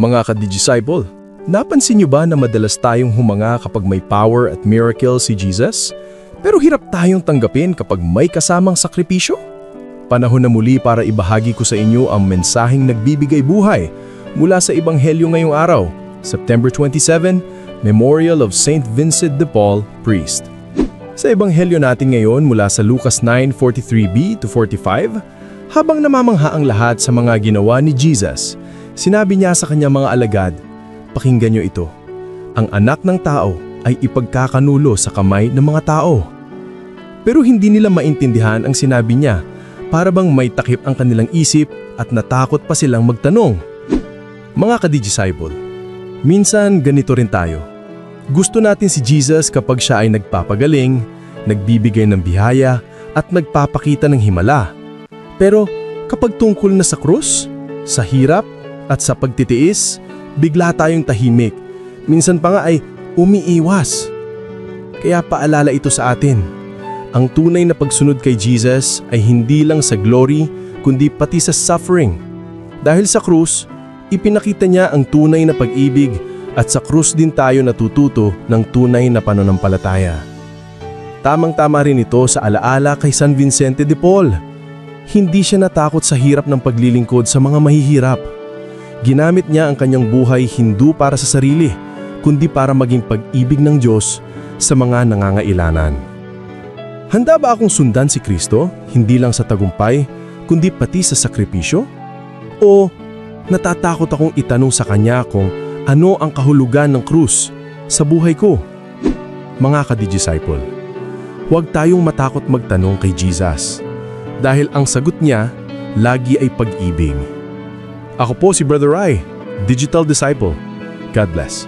Mga ka-disciple, napansin niyo ba na madalas tayong humanga kapag may power at miracle si Jesus? Pero hirap tayong tanggapin kapag may kasamang sakripisyo? Panahon na muli para ibahagi ko sa inyo ang mensaheng nagbibigay buhay mula sa Ebanghelyo ngayong araw, September 27, Memorial of Saint Vincent de Paul, Priest. Sa Ebanghelyo natin ngayon mula sa Lucas 9:43b to 45, habang namamangha ang lahat sa mga ginawa ni Jesus, sinabi niya sa kanyang mga alagad, "Pakinggan niyo ito, ang anak ng tao ay ipagkakanulo sa kamay ng mga tao." Pero hindi nila maintindihan ang sinabi niya, para bang may takip ang kanilang isip at natakot pa silang magtanong. Mga ka-disciple, minsan ganito rin tayo. Gusto natin si Jesus kapag siya ay nagpapagaling, nagbibigay ng biyaya at nagpapakita ng himala. Pero kapag tungkol na sa krus, sa hirap at sa pagtitiis, bigla tayong tahimik. Minsan pa nga ay umiiwas. Kaya paalala ito sa atin. Ang tunay na pagsunod kay Jesus ay hindi lang sa glory, kundi pati sa suffering. Dahil sa krus, ipinakita niya ang tunay na pag-ibig at sa krus din tayo natututo ng tunay na pananampalataya. Tamang-tama rin ito sa alaala kay San Vicente de Paul. Hindi siya natakot sa hirap ng paglilingkod sa mga mahihirap. Ginamit niya ang kanyang buhay hindi para sa sarili, kundi para maging pag-ibig ng Diyos sa mga nangangailangan. Handa ba akong sundan si Kristo, hindi lang sa tagumpay, kundi pati sa sakripisyo? O natatakot akong itanong sa Kanya kung ano ang kahulugan ng krus sa buhay ko? Mga ka-disciple, huwag tayong matakot magtanong kay Jesus, dahil ang sagot niya lagi ay pag-ibig. Ako po si Brother Rai, Digital Disciple. God bless.